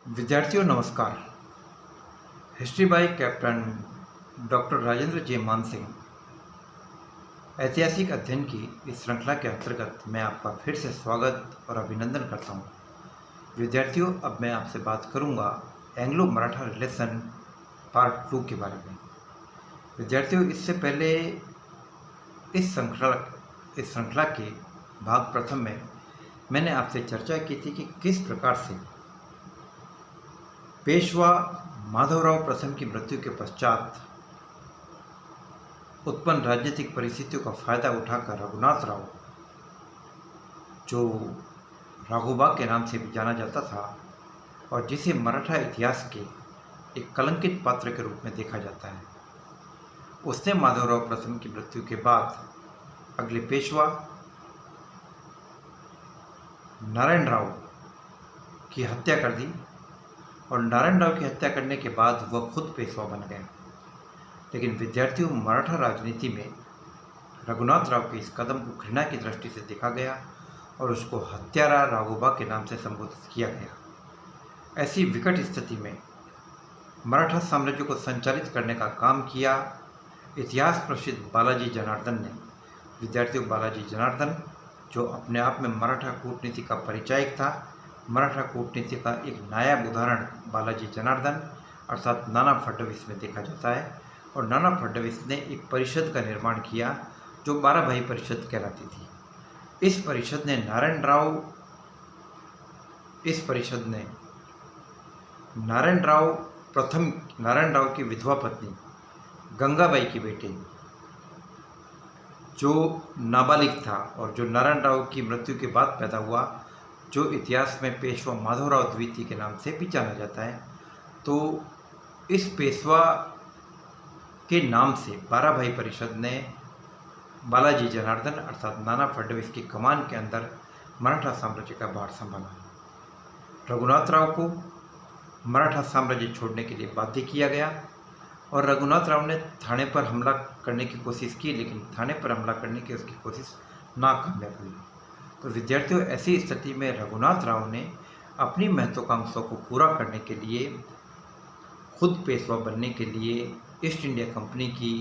विद्यार्थियों नमस्कार। History by captain doctor Rajendra J Mansingh ऐतिहासिक अध्ययन की इस श्रृंखला के अंतर्गत मैं आपका फिर से स्वागत और अभिनंदन करता हूं। विद्यार्थियों, अब मैं आपसे बात करूंगा एंग्लो मराठा रिलेशन पार्ट 2 के बारे में। विद्यार्थियों, इससे पहले इस श्रृंखला के भाग प्रथम में मैंने आपसे चर्चा की थी कि किस प्रकार से पेशवा माधवराव प्रथम की मृत्यु के पश्चात उत्पन्न राजनीतिक परिस्थितियों का फायदा उठाकर रघुनाथ राव, जो राघोबा के नाम से भी जाना जाता था और जिसे मराठा इतिहास के एक कलंकित पात्र के रूप में देखा जाता है, उसने माधवराव प्रथम की मृत्यु के बाद अगले पेशवा नारायण राव की हत्या कर दी और नारायण राव की हत्या करने के बाद वह खुद पेशवा बन गया। लेकिन विद्यार्थियों, मराठा राजनीति में रघुनाथ राव के इस कदम को घृणा की दृष्टि से देखा गया और उसको हत्यारा राघोबा के नाम से संबोधित किया गया। ऐसी विकट स्थिति में मराठा साम्राज्य को संचालित करने का काम किया इतिहास प्रसिद्ध बालाजी जनार्दन ने। विद्यार्थियों, बालाजी जनार्दन जो अपने आप में मराठा कूटनीति का परिचायक था, मराठा कूटनीति का एक नायाब उदाहरण बालाजी जनार्दन अर्थात नाना फडणवीस में देखा जाता है। और नाना फडणवीस ने एक परिषद का निर्माण किया जो 12 भाई परिषद कहलाती थी। इस परिषद ने नारायण राव की विधवा पत्नी गंगाबाई के बेटे, जो नाबालिग था और जो नारायण राव की मृत्यु के बाद पैदा हुआ, जो इतिहास में पेशवा माधवराव द्वितीय के नाम से भी जाना जाता है, तो इस पेशवा के नाम से 12 भाई परिषद ने बालाजी जनार्दन अर्थात नाना फडणवीस की कमान के अंदर मराठा साम्राज्य का भार संभाला। रघुनाथ राव को मराठा साम्राज्य छोड़ने के लिए बाध्य किया गया और रघुनाथ राव ने थाने पर हमला करने की कोशिश की, लेकिन थाने पर हमला करने की उसकी कोशिश नाकामयाब हुई। तो विद्यार्थियों, ऐसी स्थिति में रघुनाथ राव ने अपनी महत्वाकांक्षाओं को पूरा करने के लिए, खुद पेशवा बनने के लिए ईस्ट इंडिया कंपनी की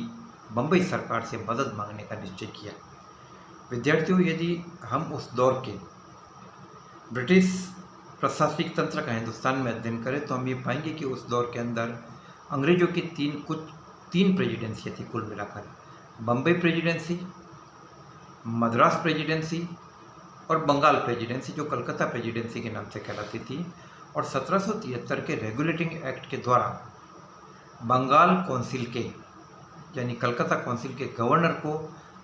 बम्बई सरकार से मदद मांगने का निश्चय किया। विद्यार्थियों, यदि हम उस दौर के ब्रिटिश प्रशासनिक तंत्र का हिंदुस्तान में अध्ययन करें तो हम ये पाएंगे कि उस दौर के अंदर अंग्रेजों की तीन प्रेसिडेंसियाँ थी कुल मिलाकर। बम्बई प्रेसिडेंसी, मद्रास प्रेसिडेंसी और बंगाल प्रेसिडेंसी, जो कलकत्ता प्रेसिडेंसी के नाम से कहलाती थी। और 1773 के रेगुलेटिंग एक्ट के द्वारा बंगाल काउंसिल के यानी कलकत्ता काउंसिल के गवर्नर को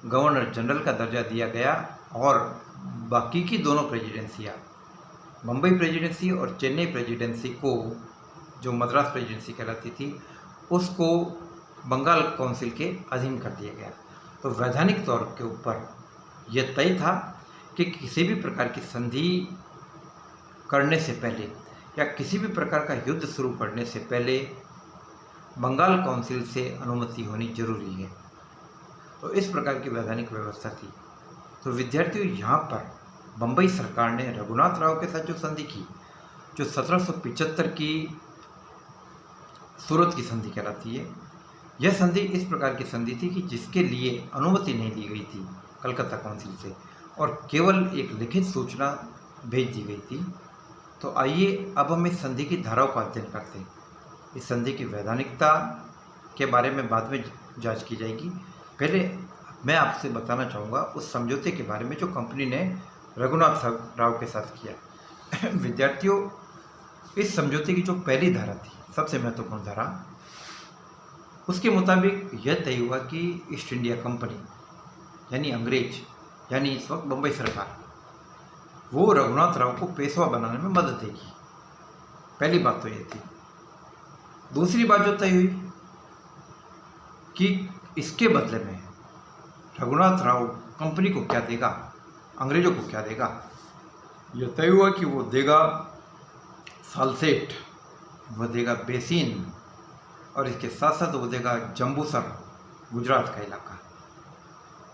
गवर्नर जनरल का दर्जा दिया गया और बाकी की दोनों प्रेसिडेंसियाँ, बम्बई प्रेसिडेंसी और चेन्नई प्रेसिडेंसी को, जो मद्रास प्रेसिडेंसी कहलाती थी, उसको बंगाल काउंसिल के अधीन कर दिया गया। तो वैधानिक तौर के ऊपर यह तय था कि किसी भी प्रकार की संधि करने से पहले या किसी भी प्रकार का युद्ध शुरू करने से पहले बंगाल काउंसिल से अनुमति होनी जरूरी है। तो इस प्रकार की वैधानिक व्यवस्था थी। तो विद्यार्थियों, यहाँ पर बम्बई सरकार ने रघुनाथ राव के साथ जो संधि की, जो 1775 की सूरत की संधि कहलाती है, यह संधि इस प्रकार की संधि थी कि जिसके लिए अनुमति नहीं दी गई थी कलकत्ता काउंसिल से और केवल एक लिखित सूचना भेज दी गई थी। तो आइए अब हम इस संधि की धाराओं का अध्ययन करते हैं। इस संधि की वैधानिकता के बारे में बाद में जांच की जाएगी। पहले मैं आपसे बताना चाहूँगा उस समझौते के बारे में जो कंपनी ने रघुनाथ राव के साथ किया। विद्यार्थियों, इस समझौते की जो पहली धारा थी, सबसे महत्वपूर्ण धारा, उसके मुताबिक यह तय हुआ कि ईस्ट इंडिया कंपनी यानी अंग्रेज, यानी इस वक्त बम्बई सरकार, वो रघुनाथ राव को पेशवा बनाने में मदद देगी। पहली बात तो ये थी। दूसरी बात जो तय हुई कि इसके बदले में रघुनाथ राव कंपनी को क्या देगा, अंग्रेजों को क्या देगा। यह तय हुआ कि वो देगा सालसेट, वह देगा बेसिन और इसके साथ साथ वो देगा जम्बूसर, गुजरात का इलाका।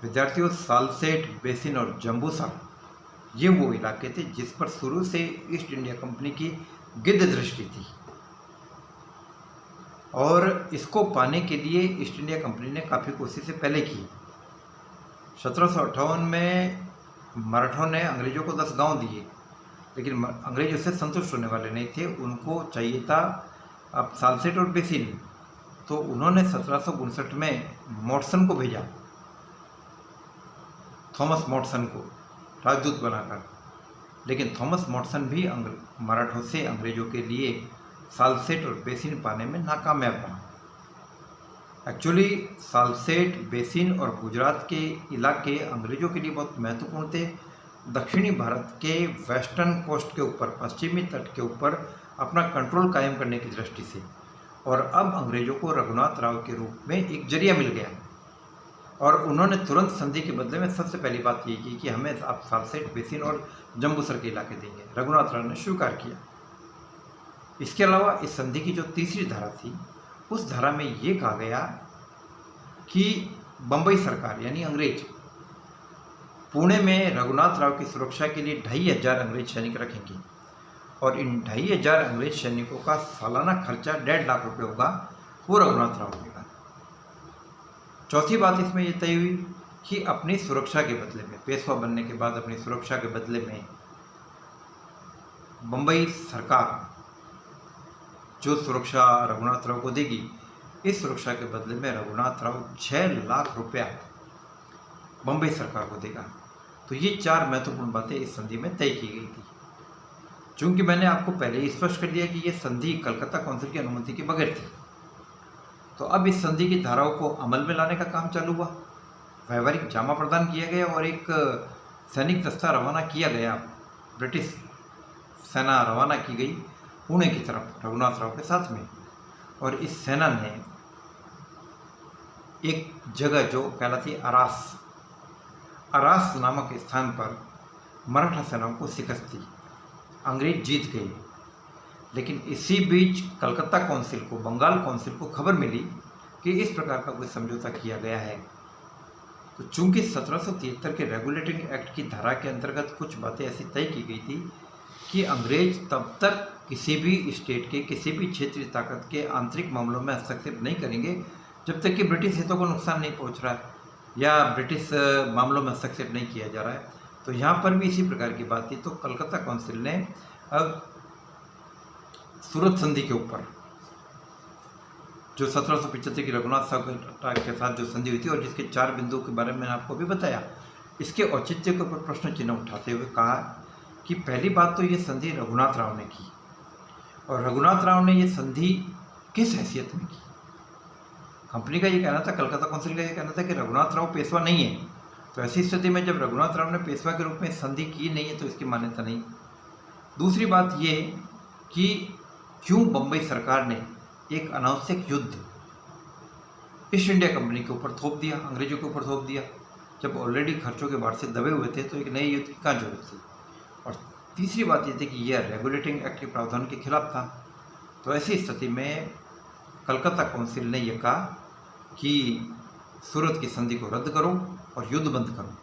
विद्यार्थियों, सालसेट, बेसिन और जम्बूसर ये वो इलाके थे जिस पर शुरू से ईस्ट इंडिया कंपनी की गिद्ध दृष्टि थी और इसको पाने के लिए ईस्ट इंडिया कंपनी ने काफ़ी कोशिशें पहले की। 1758 में मराठों ने अंग्रेजों को 10 गांव दिए, लेकिन अंग्रेज उससे संतुष्ट होने वाले नहीं थे। उनको चाहिए था अब सालसेट और बेसिन। तो उन्होंने 1759 में मॉटसन को भेजा, थॉमस मॉटसन को राजदूत बनाकर। लेकिन थॉमस मॉटसन भी मराठों से अंग्रेजों के लिए सालसेट और बेसिन पाने में नाकामयाब रहा। एक्चुअली सालसेट, बेसिन और गुजरात के इलाके अंग्रेजों के लिए बहुत महत्वपूर्ण थे। दक्षिणी भारत के वेस्टर्न कोस्ट के ऊपर, पश्चिमी तट के ऊपर अपना कंट्रोल कायम करने की दृष्टि से। और अब अंग्रेजों को रघुनाथ राव के रूप में एक जरिया मिल गया और उन्होंने तुरंत संधि के बदले में सबसे पहली बात ये की कि हमें आप सालसेट, बेसिन और जम्बूसर के इलाके देंगे। रघुनाथ राव ने स्वीकार किया। इसके अलावा इस संधि की जो तीसरी धारा थी, उस धारा में ये कहा गया कि बम्बई सरकार यानी अंग्रेज पुणे में रघुनाथ राव की सुरक्षा के लिए 2500 अंग्रेज सैनिक रखेंगे और इन 2500 अंग्रेज सैनिकों का सालाना खर्चा 1.5 लाख रुपये होगा, वो रघुनाथ राव देगा। चौथी बात इसमें ये तय हुई कि अपनी सुरक्षा के बदले में, पेशवा बनने के बाद अपनी सुरक्षा के बदले में बम्बई सरकार जो सुरक्षा रघुनाथ राव को देगी, इस सुरक्षा के बदले में रघुनाथ राव 6 लाख रुपया बम्बई सरकार को देगा। तो ये 4 महत्वपूर्ण बातें इस संधि में तय की गई थी। चूंकि मैंने आपको पहले ही स्पष्ट कर दिया कि ये संधि कलकत्ता काउंसिल की अनुमति के बगैर थी, तो अब इस संधि की धाराओं को अमल में लाने का काम चालू हुआ। व्यवहारिक जामा प्रदान किया गया और एक सैनिक दस्ता रवाना किया गया। ब्रिटिश सेना रवाना की गई पुणे की तरफ रघुनाथ राव के साथ में। और इस सेना ने एक जगह जो कहलाती अरास नामक स्थान पर मराठा सेनाओं को शिकस्त दी। अंग्रेज जीत गए। लेकिन इसी बीच कलकत्ता काउंसिल को, बंगाल काउंसिल को खबर मिली कि इस प्रकार का कोई समझौता किया गया है। तो चूंकि 1773 के रेगुलेटिंग एक्ट की धारा के अंतर्गत कुछ बातें ऐसी तय की गई थी कि अंग्रेज तब तक किसी भी स्टेट के, किसी भी क्षेत्रीय ताकत के आंतरिक मामलों में हस्तक्षेप नहीं करेंगे जब तक कि ब्रिटिश हितों को नुकसान नहीं पहुंच रहा है या ब्रिटिश मामलों में हस्तक्षेप नहीं किया जा रहा है। तो यहाँ पर भी इसी प्रकार की बात थी। तो कलकत्ता काउंसिल ने अब सूरत संधि के ऊपर, जो 1775 की रघुनाथ साहब के साथ जो संधि हुई थी और जिसके 4 बिंदुओं के बारे में मैंने आपको भी बताया, इसके औचित्य के ऊपर प्रश्न चिन्ह उठाते हुए कहा कि पहली बात तो ये संधि रघुनाथ राव ने की। और रघुनाथ राव ने ये संधि किस हैसियत में की? कंपनी का ये कहना था, कलकत्ता काउंसिल का ये कहना था कि रघुनाथ राव पेशवा नहीं है। तो ऐसी स्थिति में जब रघुनाथ राव ने पेशवा के रूप में संधि की नहीं है तो इसकी मान्यता नहीं। दूसरी बात ये कि क्यों बम्बई सरकार ने एक अनावश्यक युद्ध ईस्ट इंडिया कंपनी के ऊपर थोप दिया, अंग्रेजों के ऊपर थोप दिया, जब ऑलरेडी खर्चों के भार से दबे हुए थे। तो एक नए युद्ध की कहाँ जरूरत थी? और तीसरी बात ये थी कि यह रेगुलेटिंग एक्ट के प्रावधान के खिलाफ था। तो ऐसी स्थिति में कलकत्ता काउंसिल ने यह कहा कि सूरत की संधि को रद्द करो और युद्ध बंद करो।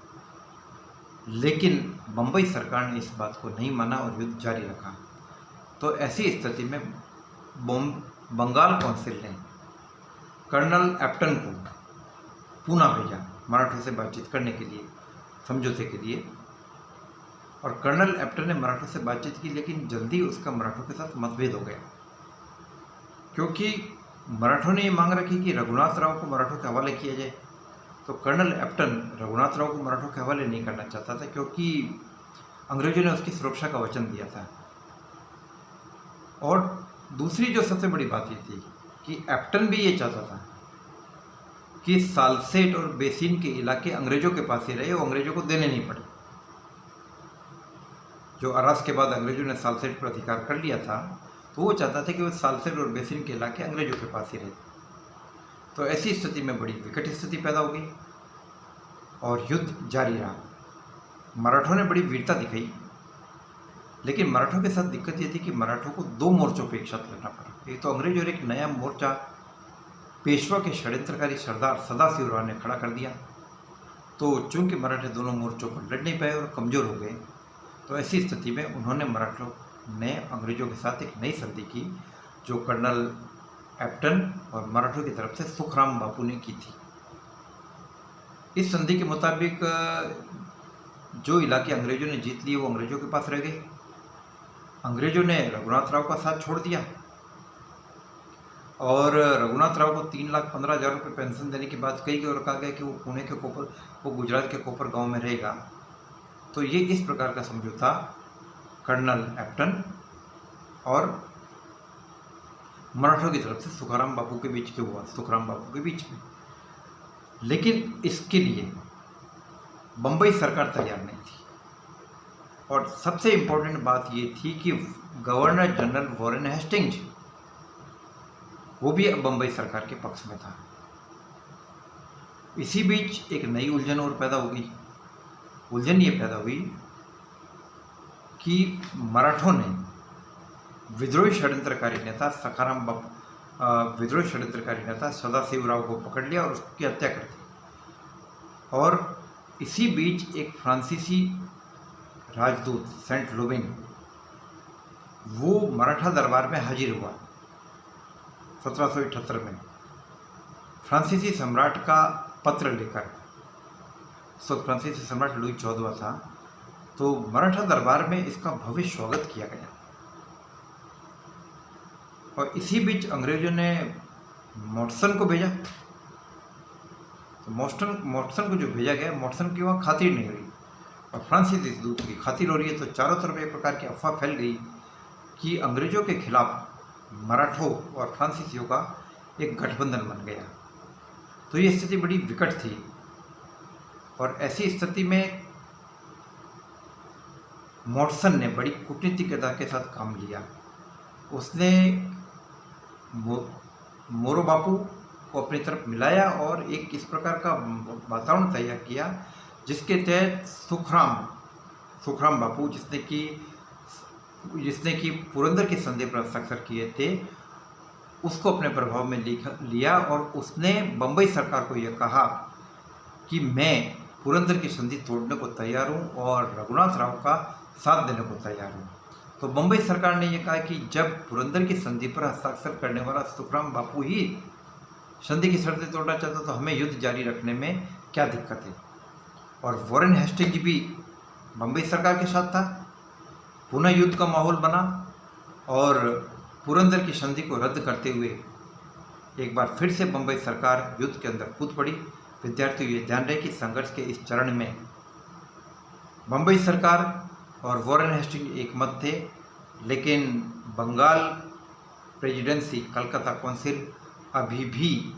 लेकिन बम्बई सरकार ने इस बात को नहीं माना और युद्ध जारी रखा। तो ऐसी स्थिति में बंगाल काउंसिल ने कर्नल एप्टन को पूना भेजा मराठों से बातचीत करने के लिए, समझौते के लिए। और कर्नल एप्टन ने मराठों से बातचीत की, लेकिन जल्दी उसका मराठों के साथ मतभेद हो गया, क्योंकि मराठों ने ये मांग रखी कि रघुनाथ राव को मराठों के हवाले किया जाए। तो कर्नल एप्टन रघुनाथ राव को मराठों के हवाले नहीं करना चाहता था, क्योंकि अंग्रेजों ने उसकी सुरक्षा का वचन दिया था। और दूसरी जो सबसे बड़ी बात ये थी कि एप्टन भी ये चाहता था कि सालसेट और बेसिन के इलाके अंग्रेजों के पास ही रहे और अंग्रेजों को देने नहीं पड़े। जो अरास के बाद अंग्रेजों ने सालसेट पर अधिकार कर लिया था, तो वो चाहता था कि वो सालसेट और बेसिन के इलाके अंग्रेजों के पास ही रहे। तो ऐसी स्थिति में बड़ी विकट स्थिति पैदा हो गई और युद्ध जारी रहा। मराठों ने बड़ी वीरता दिखाई, लेकिन मराठों के साथ दिक्कत ये थी कि मराठों को 2 मोर्चों पर एक साथ लड़ना पड़ा। एक तो अंग्रेज और एक नया मोर्चा पेशवा के षड्यंत्रकारी सरदार सदाशिवराव ने खड़ा कर दिया। तो चूंकि मराठे दोनों मोर्चों पर लड़ नहीं पाए और कमज़ोर हो गए, तो ऐसी स्थिति में उन्होंने ने अंग्रेजों के साथ एक नई संधि की, जो कर्नल एप्टन और मराठों की तरफ से सुखराम बापू ने की थी। इस संधि के मुताबिक जो इलाके अंग्रेजों ने जीत लिए वो अंग्रेजों के पास रह गए। अंग्रेजों ने रघुनाथ राव का साथ छोड़ दिया और रघुनाथ राव को 3,15,000 रुपये पेंशन देने के बाद कई और कहा गया कि वो पुणे के कोपर, वो गुजरात के कोपर गांव में रहेगा। तो ये इस प्रकार का समझौता कर्नल एप्टन और मराठों की तरफ से सुखराम बापू के बीच में हुआ, सुखराम बापू के बीच में। लेकिन इसके लिए बम्बई सरकार तैयार नहीं थी और सबसे इम्पोर्टेंट बात ये थी कि गवर्नर जनरल वॉरेन हेस्टिंग्स वो भी अब बम्बई सरकार के पक्ष में था। इसी बीच एक नई उलझन और पैदा हो गई। उलझन ये पैदा हुई कि मराठों ने विद्रोही षड्यंत्रकारी नेता विद्रोही षड्यंत्रकारी नेता सदाशिवराव को पकड़ लिया और उसकी हत्या कर दी। और इसी बीच एक फ्रांसीसी राजदूत सेंट लुबिन वो मराठा दरबार में हाजिर हुआ 1778 में फ्रांसीसी सम्राट का पत्र लेकर। फ्रांसीसी सम्राट लुई 14वां था, तो मराठा दरबार में इसका भव्य स्वागत किया गया। और इसी बीच अंग्रेजों ने मॉटसन को भेजा। तो मॉटसन को जो भेजा गया, मॉटसन की वहाँ खातिर नहीं हुई और फ्रांसीसी दूत की खातिर हो रही है। तो चारों तरफ एक प्रकार की अफवाह फैल गई कि अंग्रेजों के खिलाफ मराठों और फ्रांसीसियों का एक गठबंधन बन गया। तो ये स्थिति बड़ी विकट थी और ऐसी स्थिति में मॉटसन ने बड़ी कूटनीतिकता के साथ काम लिया। उसने मोरो बापू को अपनी तरफ मिलाया और एक इस प्रकार का वातावरण तैयार किया जिसके तहत सुखराम बापू जिसने कि पुरंदर की संधि पर हस्ताक्षर किए थे, उसको अपने प्रभाव में लिया और उसने बम्बई सरकार को यह कहा कि मैं पुरंदर की संधि तोड़ने को तैयार हूँ और रघुनाथ राव का साथ देने को तैयार हूँ। तो बम्बई सरकार ने यह कहा कि जब पुरंदर की संधि पर हस्ताक्षर करने वाला सुखराम बापू ही संधि की शर्तें तोड़ना चाहता तो हमें युद्ध जारी रखने में क्या दिक्कत है। और वॉरेन हेस्टिंग्स भी बम्बई सरकार के साथ था। पुनः युद्ध का माहौल बना और पुरंदर की संधि को रद्द करते हुए एक बार फिर से बम्बई सरकार युद्ध के अंदर कूद पड़ी। विद्यार्थियों ये ध्यान रहे कि संघर्ष के इस चरण में बम्बई सरकार और वॉरेन हेस्टिंग्स एक मत थे, लेकिन बंगाल प्रेसिडेंसी कलकत्ता काउंसिल अभी भी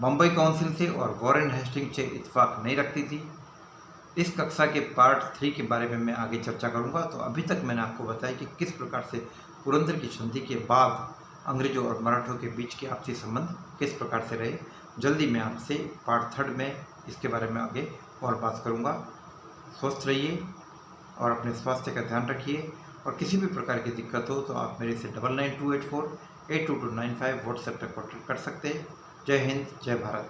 बम्बई काउंसिल से और वॉरेन हेस्टिंग्स से इत्तेफाक नहीं रखती थी। इस कक्षा के पार्ट 3 के बारे में मैं आगे चर्चा करूंगा। तो अभी तक मैंने आपको बताया कि किस प्रकार से पुरंदर की संधि के बाद अंग्रेजों और मराठों के बीच के आपसी संबंध किस प्रकार से रहे। जल्दी मैं आपसे पार्ट 3 में इसके बारे में आगे और बात करूंगा। स्वस्थ रहिए और अपने स्वास्थ्य का ध्यान रखिए और किसी भी प्रकार की दिक्कत हो तो आप मेरे से 9928482295 व्हाट्सएप पर कॉन्टैक्ट कर सकते हैं। जय हिंद, जय भारत।